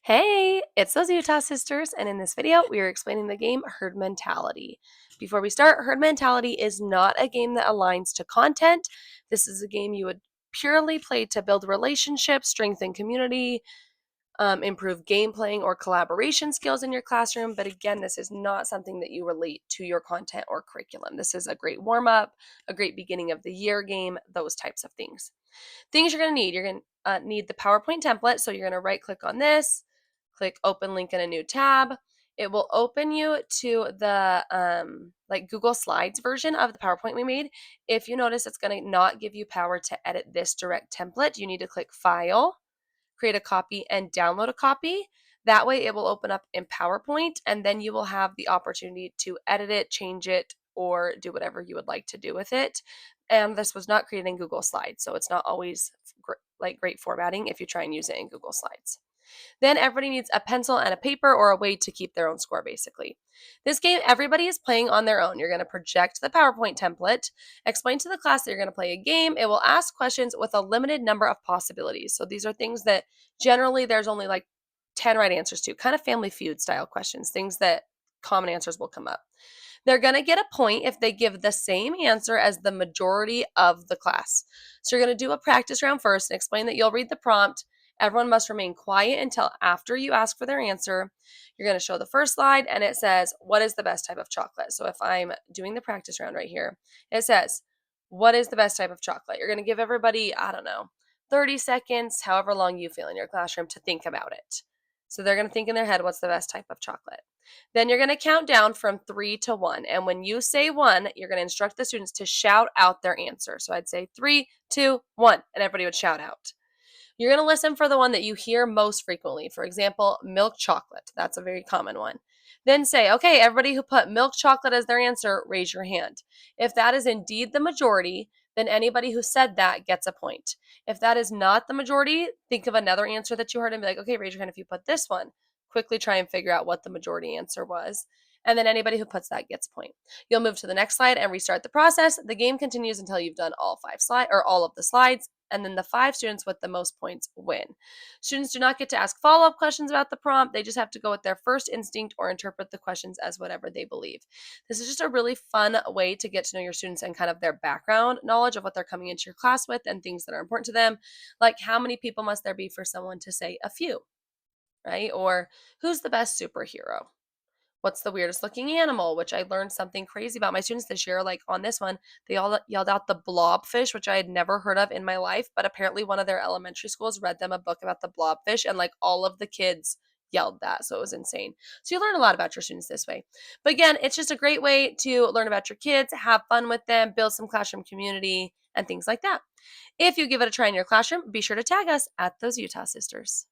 Hey, it's those Utah sisters, and in this video, we are explaining the game Herd Mentality. Before we start, Herd Mentality is not a game that aligns to content. This is a game you would purely play to build relationships, strengthen community, improve game playing or collaboration skills in your classroom. But again, this is not something that you relate to your content or curriculum. This is a great warm up, a great beginning of the year game, those types of things. Things you're going to need you're going to need the PowerPoint template. So you're going to right click on this, click open link in a new tab. It will open you to the like Google Slides version of the PowerPoint we made. If you notice, it's going to not give you power to edit this direct template. You need to click File, create a copy, and download a copy. That way, it will open up in PowerPoint, and then you will have the opportunity to edit it, change it, or do whatever you would like to do with it. And this was not created in Google Slides, so it's not always great formatting if you try and use it in Google Slides. Then everybody needs a pencil and a paper or a way to keep their own score, basically. This game, everybody is playing on their own. You're going to project the PowerPoint template, explain to the class that you're going to play a game. It will ask questions with a limited number of possibilities. So these are things that generally there's only like 10 right answers to, kind of Family Feud style questions, things that common answers will come up. They're going to get a point if they give the same answer as the majority of the class. So you're going to do a practice round first and explain that you'll read the prompt. Everyone must remain quiet until after you ask for their answer. You're going to show the first slide and it says, what is the best type of chocolate? So if I'm doing the practice round right here, it says, what is the best type of chocolate? You're going to give everybody, I don't know, 30 seconds, however long you feel in your classroom to think about it. So they're going to think in their head, what's the best type of chocolate? Then you're going to count down from 3 to 1. And when you say 1, you're going to instruct the students to shout out their answer. So I'd say 3, 2, 1, and everybody would shout out. You're going to listen for the one that you hear most frequently. For example, milk chocolate. That's a very common one. Then say, okay, everybody who put milk chocolate as their answer, raise your hand. If that is indeed the majority, then anybody who said that gets a point. If that is not the majority, think of another answer that you heard and be like, okay, raise your hand if you put this one. Quickly try and figure out what the majority answer was. And then anybody who puts that gets a point. You'll move to the next slide and restart the process. The game continues until you've done all 5 slides or all of the slides, and then the 5 students with the most points win. Students do not get to ask follow-up questions about the prompt. They just have to go with their first instinct or interpret the questions as whatever they believe. This is just a really fun way to get to know your students and kind of their background knowledge of what they're coming into your class with and things that are important to them. Like, how many people must there be for someone to say a few, right? Or who's the best superhero? What's the weirdest looking animal? Which I learned something crazy about my students this year. Like on this one, they all yelled out the blobfish, which I had never heard of in my life. But apparently, one of their elementary schools read them a book about the blobfish, and like all of the kids yelled that. So it was insane. So you learn a lot about your students this way. But again, it's just a great way to learn about your kids, have fun with them, build some classroom community, and things like that. If you give it a try in your classroom, be sure to tag us at those Utah sisters.